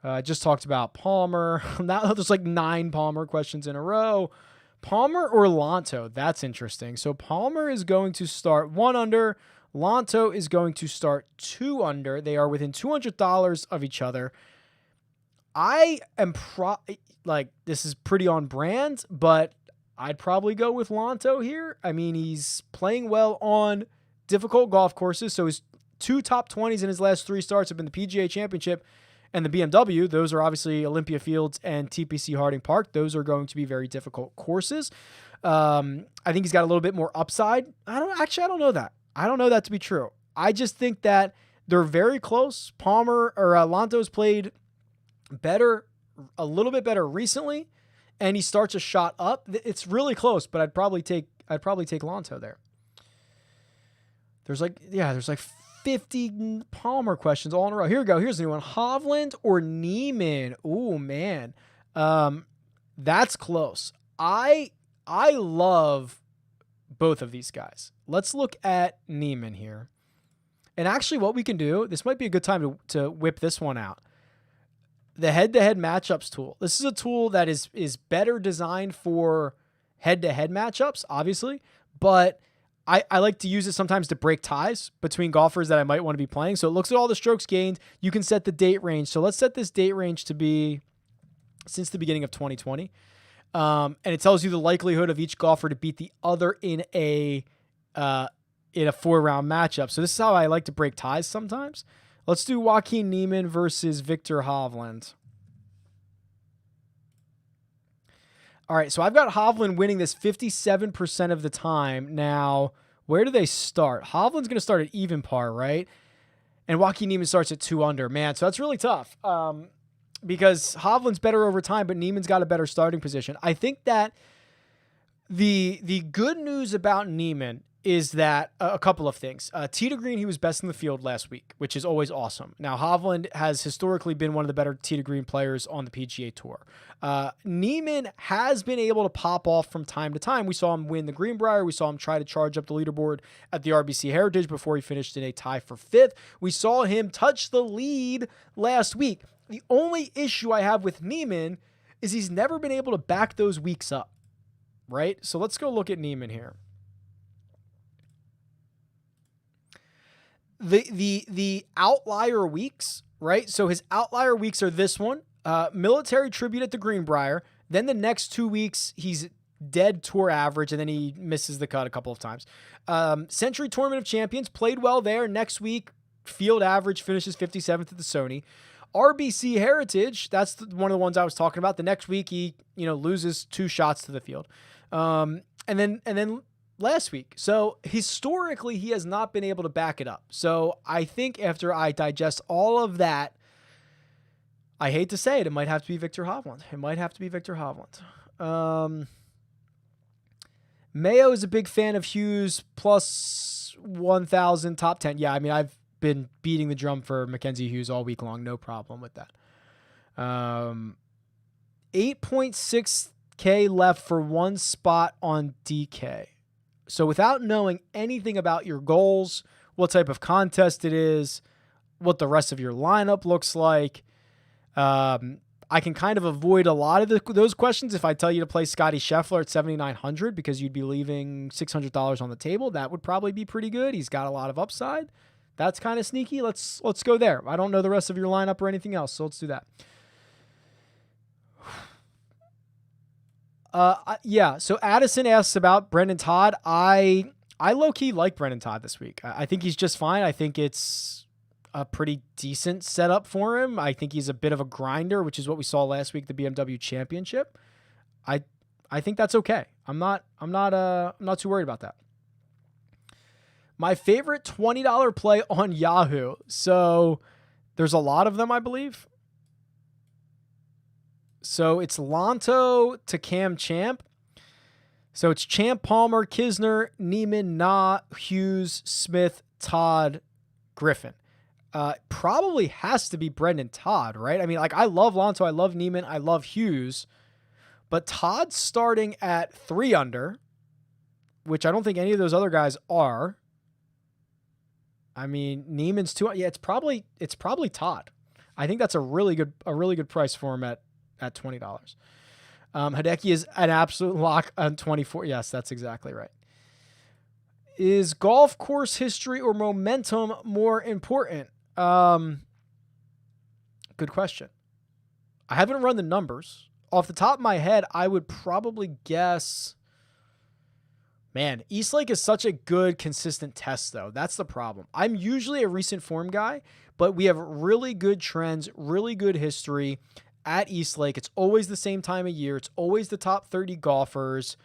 I just talked about Palmer. Now there's like 9 Palmer questions in a row. Palmer or Lanto? That's interesting. So Palmer is going to start 1 under. Lanto is going to start 2 under. They are within $200 of each other. I am this is pretty on brand, but I'd probably go with Lanto here. I mean, he's playing well on difficult golf courses. So his 2 top 20s in his last 3 starts have been the PGA Championship and the BMW. Those are obviously Olympia Fields and TPC Harding Park. Those are going to be very difficult courses. I think he's got a little bit more upside. I don't know that. I don't know that to be true. I just think that they're very close. Palmer or Lanto's played better, a little bit better recently, and he starts a shot up. It's really close, but I'd probably take Lanto there. There's like 50 Palmer questions all in a row. Here we go. Here's a new one. Hovland or Niemann? Ooh, man. That's close. I love both of these guys. Let's look at Niemann here. And actually what we can do, this might be a good time to whip this one out. The head-to-head matchups tool. This is a tool that is better designed for head-to-head matchups, obviously, but I like to use it sometimes to break ties between golfers that I might want to be playing. So it looks at all the strokes gained. You can set the date range. So let's set this date range to be since the beginning of 2020. And it tells you the likelihood of each golfer to beat the other in a 4-round matchup. So this is how I like to break ties sometimes. Let's do Joaquin Niemann versus Victor Hovland. All right, so I've got Hovland winning this 57% of the time. Now, where do they start? Hovland's going to start at even par, right? And Joaquin Niemann starts at 2 under. Man, so that's really tough because Hovland's better over time, but Niemann's got a better starting position. I think that the good news about Niemann is that a couple of things. Tee to green, he was best in the field last week, which is always awesome. Now, Hovland has historically been one of the better tee to green players on the PGA Tour. Niemann has been able to pop off from time to time. We saw him win the Greenbrier. We saw him try to charge up the leaderboard at the RBC Heritage before he finished in a tie for 5th. We saw him touch the lead last week. The only issue I have with Niemann is he's never been able to back those weeks up, right? So let's go look at Niemann here. The outlier weeks, right? So his outlier weeks are this one, military tribute at the Greenbrier. Then the next 2 weeks, he's dead tour average, and then he misses the cut a couple of times. Century Tournament of Champions, played well there. Next week, field average, finishes 57th at the Sony. RBC Heritage, that's one of the ones I was talking about. The next week, he loses 2 shots to the field. And then last week. So historically, he has not been able to back it up. So I think after I digest all of that, I hate to say it, it might have to be Victor Hovland. Mayo is a big fan of Hughes plus 1,000 top 10. Yeah, I mean, I've been beating the drum for Mackenzie Hughes all week long. No problem with that. 8.6K left for one spot on DK. So without knowing anything about your goals, what type of contest it is, what the rest of your lineup looks like, I can kind of avoid a lot of those questions if I tell you to play Scotty Scheffler at 7,900 because you'd be leaving $600 on the table. That would probably be pretty good. He's got a lot of upside. That's kind of sneaky. Let's go there. I don't know the rest of your lineup or anything else, so let's do that. Yeah. So Addison asks about Brendan Todd. I low-key like Brendan Todd this week. I think he's just fine. I think it's a pretty decent setup for him. I think he's a bit of a grinder, which is what we saw last week, the BMW Championship. I think that's okay. I'm not too worried about that. My favorite $20 play on Yahoo. So there's a lot of them, I believe. So it's Lanto to Cam Champ. So it's Champ, Palmer, Kisner, Niemann, Na, Hughes, Smith, Todd, Griffin. Probably has to be Brendan Todd, right? I mean, like, I love Lanto, I love Niemann, I love Hughes, but Todd's starting at 3 under, which I don't think any of those other guys are. I mean, Niemann's 2. Yeah, it's probably Todd. I think that's a really good price for him at $20. Hideki is an absolute lock on 24. Yes, that's exactly right. Is golf course history or momentum more important? Good question. I haven't run the numbers. Off the top of my head, I would probably guess, man, Eastlake is such a good, consistent test, though. That's the problem. I'm usually a recent form guy, but we have really good trends, really good history at Eastlake. It's always the same time of year. It's always the top 30 golfers.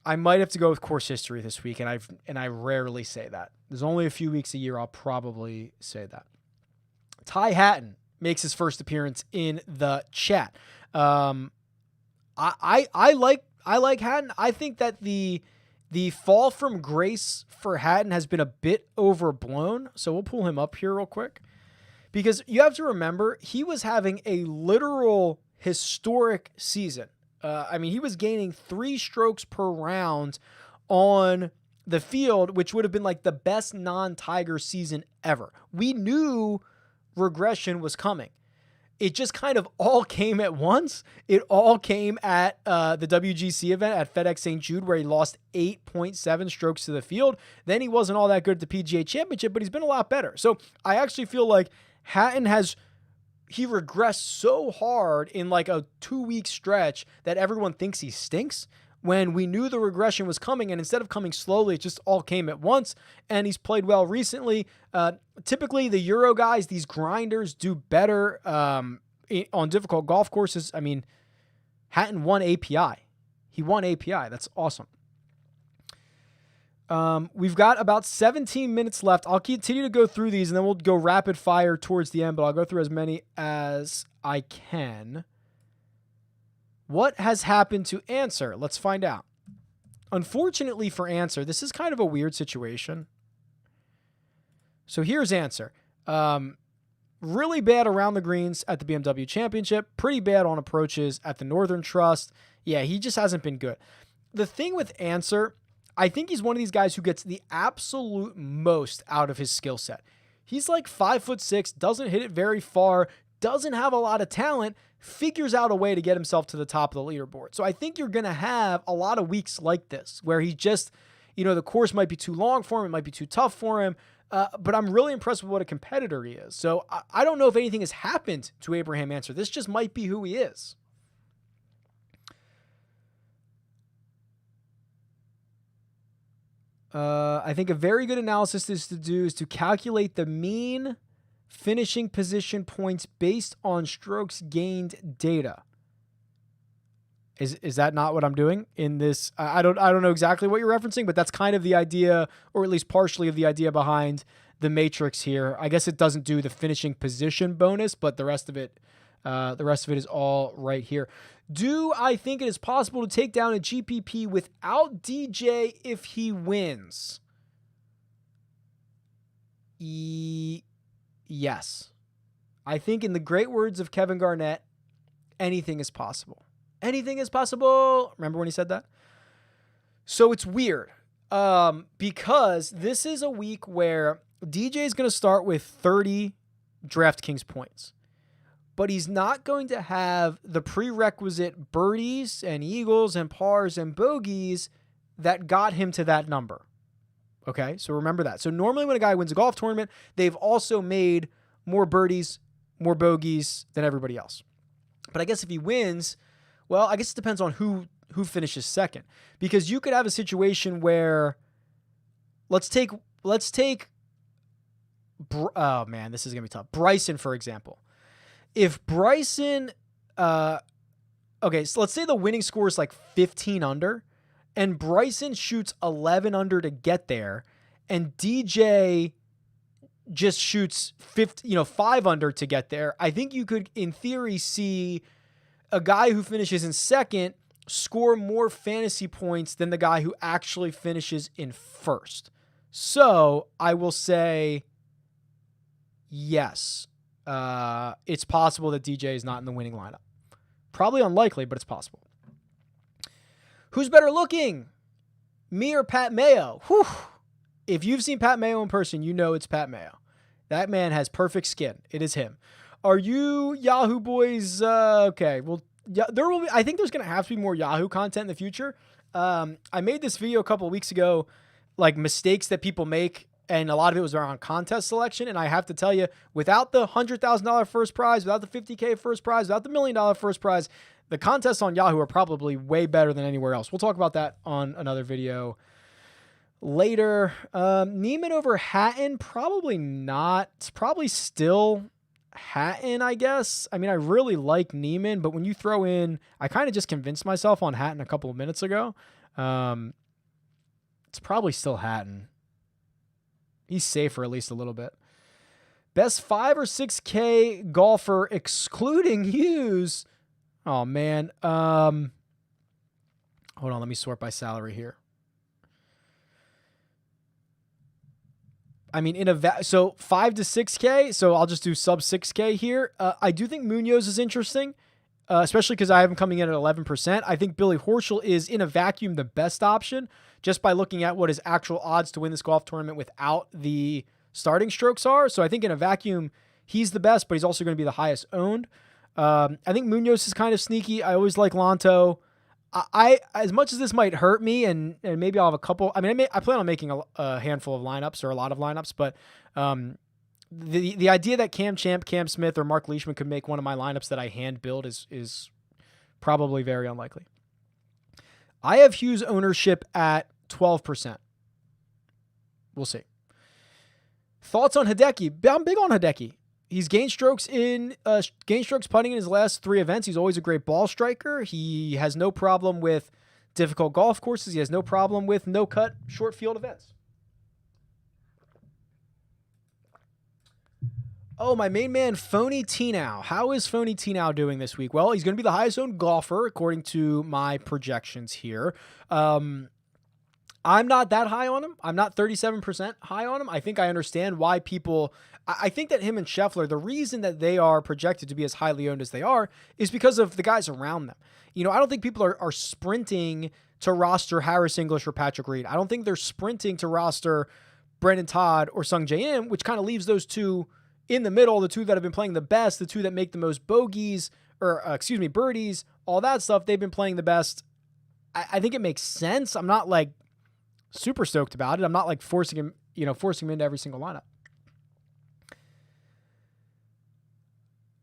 I might have to go with course history this week, and I rarely say that. There's only a few weeks a year I'll probably say that. Ty Hatton makes his first appearance in the chat. I like Hatton. I think that the fall from grace for Hatton has been a bit overblown. So we'll pull him up here real quick, because you have to remember he was having a literal historic season. I mean, he was gaining 3 strokes per round on the field, which would have been like the best non-Tiger season ever. We knew regression was coming. It just kind of all came at once. It all came at the WGC event at FedEx St. Jude, where he lost 8.7 strokes to the field. Then he wasn't all that good at the PGA Championship, but he's been a lot better. So I actually feel like Hatton he regressed so hard in like a 2-week stretch that everyone thinks he stinks, when we knew the regression was coming, and instead of coming slowly, it just all came at once. And he's played well recently. Typically the Euro guys, these grinders, do better on difficult golf courses. I mean, Hatton won API. He won API. That's awesome. We've got about 17 minutes left. I'll continue to go through these, and then we'll go rapid fire towards the end, but I'll go through as many as I can. What has happened to Ancer? Let's find out. Unfortunately for Ancer, this is kind of a weird situation. So here's Ancer. Really bad around the greens at the BMW Championship. Pretty bad on approaches at the Northern Trust. Yeah, he just hasn't been good. The thing with Ancer, I think he's one of these guys who gets the absolute most out of his skill set. He's like 5'6", doesn't hit it very far, doesn't have a lot of talent, figures out a way to get himself to the top of the leaderboard. So I think you're going to have a lot of weeks like this where he just, the course might be too long for him. It might be too tough for him. But I'm really impressed with what a competitor he is. So I don't know if anything has happened to Abraham Ancer. This just might be who he is. I think a very good analysis is to calculate the mean finishing position points based on strokes gained data. Is that not what I'm doing in this? I don't know exactly what you're referencing, but that's kind of the idea, or at least partially of the idea behind the matrix here. I guess it doesn't do the finishing position bonus, but the rest of it is all right here. Do I think it is possible to take down a GPP without DJ if he wins? Yes. I think in the great words of Kevin Garnett, anything is possible. Anything is possible. Remember when he said that? So it's weird because this is a week where DJ is going to start with 30 Draftkings points, but he's not going to have the prerequisite birdies and eagles and pars and bogeys that got him to that number. Okay, so remember that. So normally when a guy wins a golf tournament, they've also made more birdies, more bogeys than everybody else. But I guess if he wins, well, I guess it depends on who finishes second, because you could have a situation where let's take oh man, this is going to be tough. Bryson, for example. If Bryson okay, so let's say the winning score is like 15 under and Bryson shoots 11 under to get there and DJ just shoots 5 under to get there. I think you could in theory see a guy who finishes in second score more fantasy points than the guy who actually finishes in first. So I will say yes. It's possible that DJ is not in the winning lineup. Probably unlikely, but it's possible. Who's better looking? Me or Pat Mayo? Whew. If you've seen Pat Mayo in person, you know it's Pat Mayo. That man has perfect skin. It is him. Are you Yahoo boys? Okay. Well, yeah, there will be, I think there's going to have to be more Yahoo content in the future. I made this video a couple of weeks ago, like mistakes that people make, and a lot of it was around contest selection. And I have to tell you, without the $100,000 first prize, without the $50K first prize, without the $1 million first prize, the contests on Yahoo are probably way better than anywhere else. We'll talk about that on another video later. Niemann over Hatton, probably not. It's probably still Hatton, I guess. I mean, I really like Niemann, but when you throw in, I kind of just convinced myself on Hatton a couple of minutes ago. It's probably still Hatton. He's safer at least a little bit. Best 5 or 6K golfer excluding Hughes. Oh man. Hold on, let me sort by salary here. I mean, so 5 to 6K. So I'll just do sub 6K here. I do think Munoz is interesting, especially because I have him coming in at 11%. I think Billy Horschel is in a vacuum the best option, just by looking at what his actual odds to win this golf tournament without the starting strokes are. So I think in a vacuum, he's the best, but he's also going to be the highest owned. I think Munoz is kind of sneaky. I always like Lanto. I as much as this might hurt me, and maybe I'll have a couple. I mean, I plan on making a handful of lineups or a lot of lineups, but the idea that Cam Champ, Cam Smith, or Mark Leishman could make one of my lineups that I hand build is probably very unlikely. I have Hughes ownership at 12%. We'll see. Thoughts on Hideki? I'm big on Hideki. He's gained strokes putting in his last 3 events. He's always a great ball striker. He has no problem with difficult golf courses. He has no problem with no-cut short field events. Oh, my main man, Phony T-Now. How is Phony T-Now doing this week? Well, he's going to be the highest owned golfer, according to my projections here. I'm not that high on him. I'm not 37% high on him. I think I understand why people... I think that him and Scheffler, the reason that they are projected to be as highly owned as they are is because of the guys around them. You know, I don't think people are sprinting to roster Harris English or Patrick Reed. I don't think they're sprinting to roster Brendan Todd or Sung Jae Im, which kind of leaves those two in the middle, the two that have been playing the best, the two that make the most bogeys, or birdies, all that stuff. They've been playing the best. I think it makes sense. I'm not like super stoked about it. I'm not like forcing him into every single lineup.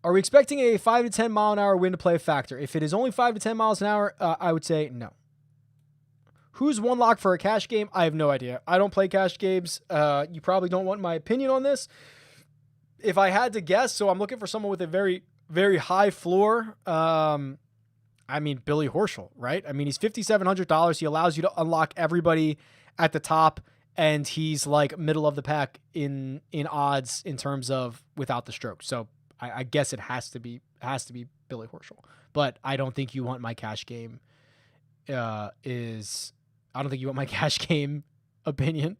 Are we expecting a 5 to 10 mile an hour wind to play a factor? If it is only 5 to 10 miles an hour, I would say no. Who's one lock for a cash game? I have no idea. I don't play cash games. You probably don't want my opinion on this. If I had to guess, so I'm looking for someone with a very, very high floor. I mean, Billy Horschel, right? I mean, he's $5,700. He allows you to unlock everybody at the top, and he's like middle of the pack in odds in terms of without the stroke. So I guess it has to be Billy Horschel. But I don't think you want my cash game. I don't think you want my cash game opinion.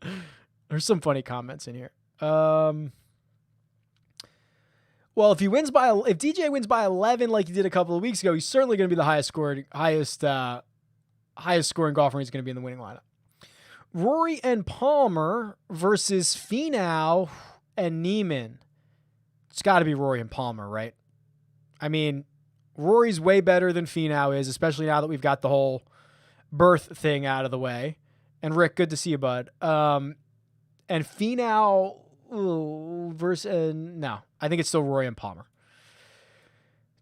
There's some funny comments in here. Well, if DJ wins by 11 like he did a couple of weeks ago, he's certainly going to be the highest scoring golfer. He's going to be in the winning lineup. Rory and Palmer versus Finau and Niemann. It's got to be Rory and Palmer, right? I mean, Rory's way better than Finau is, especially now that we've got the whole birth thing out of the way. And Rick, good to see you, bud. And Finau versus no, I think it's still Rory and Palmer.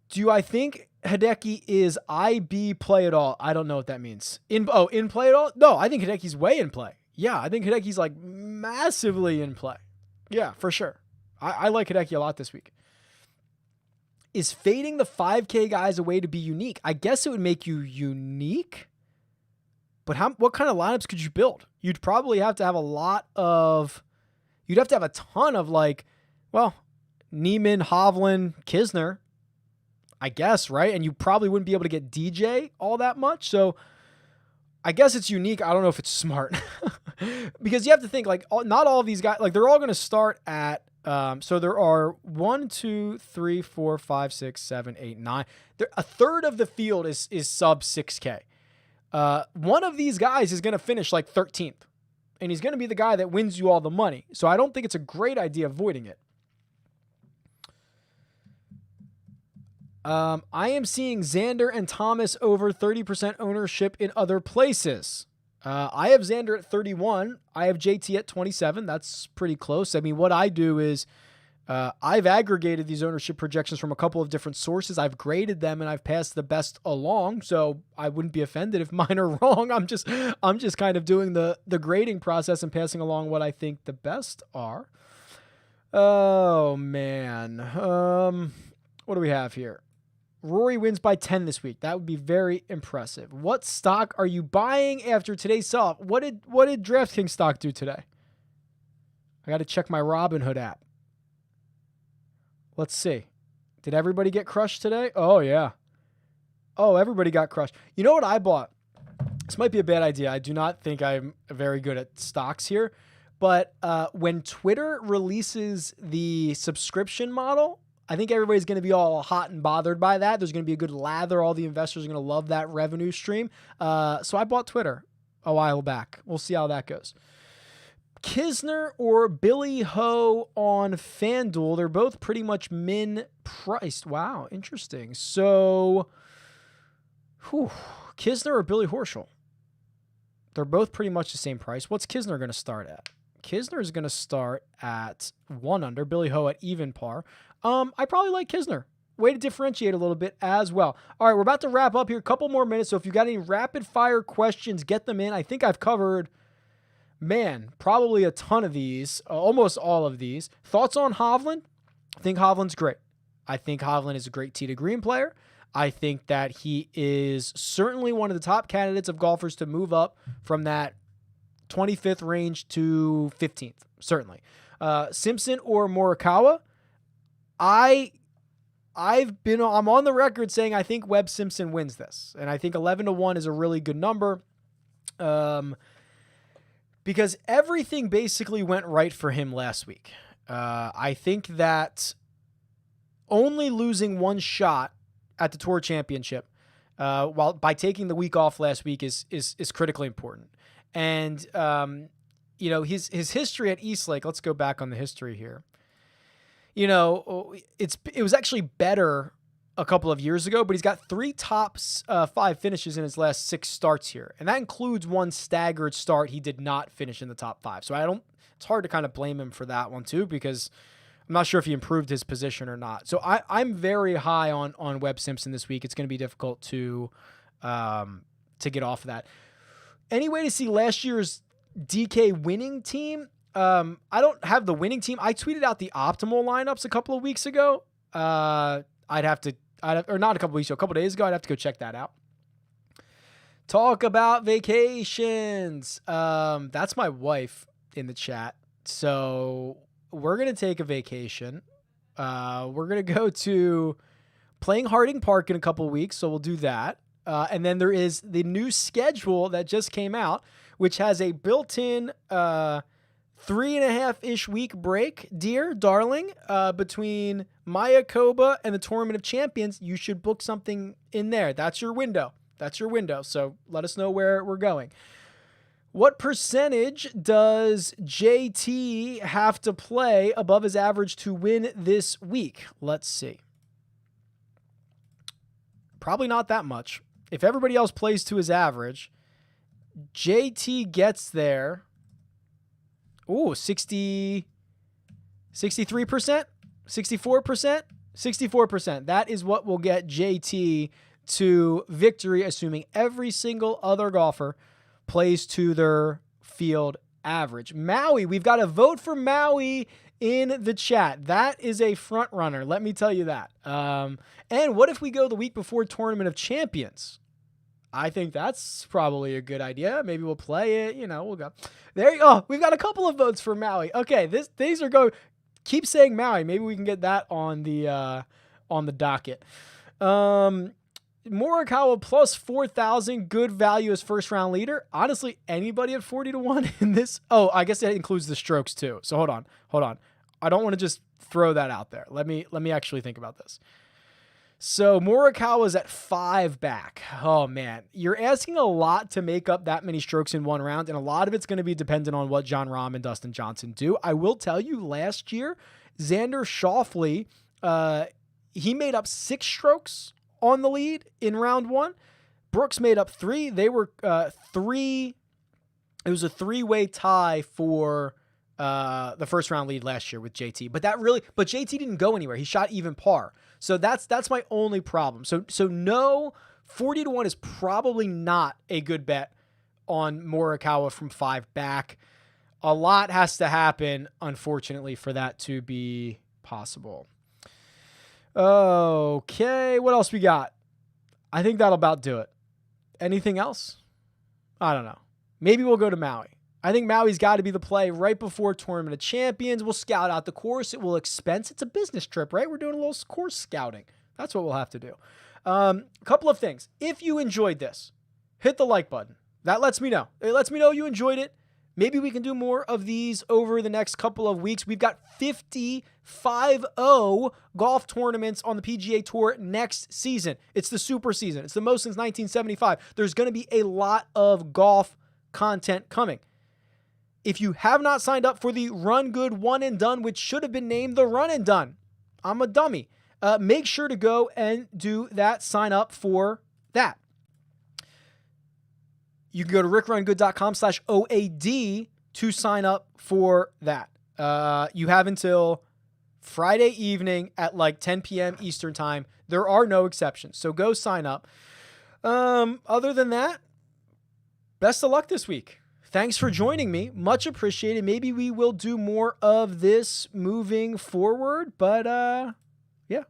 Do I think Hideki is IB play at all? I don't know what that means. In play at all? No, I think Hideki's way in play. Yeah, I think Hideki's like massively in play. Yeah, for sure. I like Hideki a lot this week. Is fading the 5K guys a way to be unique? I guess it would make you unique. But what kind of lineups could you build? You'd probably have to have you'd have to have a ton of Niemann, Hovland, Kisner, I guess, right? And you probably wouldn't be able to get DJ all that much. So I guess it's unique. I don't know if it's smart because you have to think not all of these guys, they're all going to start at, so there are 1, 2, 3, 4, 5, 6, 7, 8, 9. A third of the field is sub 6K. One of these guys is going to finish 13th, and he's going to be the guy that wins you all the money. So I don't think it's a great idea avoiding it. I am seeing Xander and Thomas over 30% ownership in other places. I have Xander at 31. I have JT at 27. That's pretty close. I mean, what I do is I've aggregated these ownership projections from a couple of different sources. I've graded them and I've passed the best along. So I wouldn't be offended if mine are wrong. I'm just kind of doing the grading process and passing along what I think the best are. Oh man. What do we have here? Rory wins by 10 this week. That would be very impressive. What stock are you buying after today's sell-off? What did DraftKings stock do today? I got to check my Robinhood app. Let's see. Did everybody get crushed today? Oh, yeah. Oh, everybody got crushed. You know what I bought? This might be a bad idea. I do not think I'm very good at stocks here. But when Twitter releases the subscription model, I think everybody's going to be all hot and bothered by that. There's going to be a good lather. All the investors are going to love that revenue stream. So I bought Twitter a while back. We'll see how that goes. Kisner or Billy Ho on FanDuel. They're both pretty much min priced. Wow, interesting. So, Kisner or Billy Horschel? They're both pretty much the same price. What's Kisner going to start at? Kisner is going to start at 1 under. Billy Ho at even par. I probably like Kisner. Way to differentiate a little bit as well. All right, we're about to wrap up here. A couple more minutes. So if you've got any rapid fire questions, get them in. I think I've covered, probably a ton of these, almost all of these. Thoughts on Hovland? I think Hovland's great. I think Hovland is a great tee to green player. I think that he is certainly one of the top candidates of golfers to move up from that 25th range to 15th, certainly. Simpson or Morikawa? I'm on the record saying I think Webb Simpson wins this, and I think 11-1 is a really good number, because everything basically went right for him last week. I think that only losing one shot at the Tour Championship, while by taking the week off last week is critically important, and his history at Eastlake. Let's go back on the history here. It was actually better a couple of years ago, but he's got 3 top 5 finishes in his last 6 starts here. And that includes one staggered start. He did not finish in the top 5. So it's hard to kind of blame him for that one too, because I'm not sure if he improved his position or not. So I'm very high on Webb Simpson this week. It's going to be difficult to get off of that. Any way to see last year's DK winning team? I don't have the winning team. I tweeted out the optimal lineups a couple of weeks ago. I'd have or not a couple weeks ago, a couple days ago. I'd have to go check that out. Talk about vacations. That's my wife in the chat. So we're going to take a vacation. We're going to go to playing Harding Park in a couple of weeks. So we'll do that. And then there is the new schedule that just came out, which has a built-in 3.5-ish week break, dear darling, between Mayakoba and the Tournament of Champions. You should book something in there. That's your window. So let us know where we're going. What percentage does JT have to play above his average to win this week? Let's see. Probably not that much. If everybody else plays to his average, JT gets there. Ooh, 63%, 64%, 64%. That is what will get JT to victory, assuming every single other golfer plays to their field average. Maui, we've got a vote for Maui in the chat. That is a front runner. Let me tell you that. And what if we go the week before Tournament of Champions? I think that's probably a good idea. Maybe we'll play it. We'll go. There you go. We've got a couple of votes for Maui. Okay, these are going. Keep saying Maui. Maybe we can get that on the docket. Morikawa plus 4,000. Good value as first round leader. Honestly, anybody at 40-1 in this. Oh, I guess that includes the strokes too. So hold on. I don't want to just throw that out there. Let me actually think about this. So Morikawa's at 5 back. Oh man, you're asking a lot to make up that many strokes in one round, and a lot of it's going to be dependent on what Jon Rahm and Dustin Johnson do. I will tell you, last year, Xander Schauffele, he made up 6 strokes on the lead in round 1. Brooks made up 3. They were 3. It was a 3-way tie for the first round lead last year with JT, but JT didn't go anywhere. He shot even par. So that's my only problem. So no, 40-1 is probably not a good bet on Morikawa from 5 back. A lot has to happen, unfortunately, for that to be possible. Okay, what else we got? I think that'll about do it. Anything else? I don't know. Maybe we'll go to Maui. I think Maui's got to be the play right before Tournament of Champions. We'll scout out the course. It will expense. It's a business trip, right? We're doing a little course scouting. That's what we'll have to do. A couple of things. If you enjoyed this, hit the like button. That lets me know. It lets me know you enjoyed it. Maybe we can do more of these over the next couple of weeks. We've got 50 golf tournaments on the PGA Tour next season. It's the super season. It's the most since 1975. There's going to be a lot of golf content coming. If you have not signed up for the Run Good One and Done, which should have been named the Run and Done, I'm a dummy. Make sure to go and do that. Sign up for that. You can go to rickrungood.com/OAD to sign up for that. You have until Friday evening at like 10 p.m. Eastern time. There are no exceptions, so go sign up. Other than that, best of luck this week. Thanks for joining me. Much appreciated. Maybe we will do more of this moving forward, but yeah,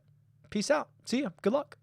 peace out. See ya. Good luck.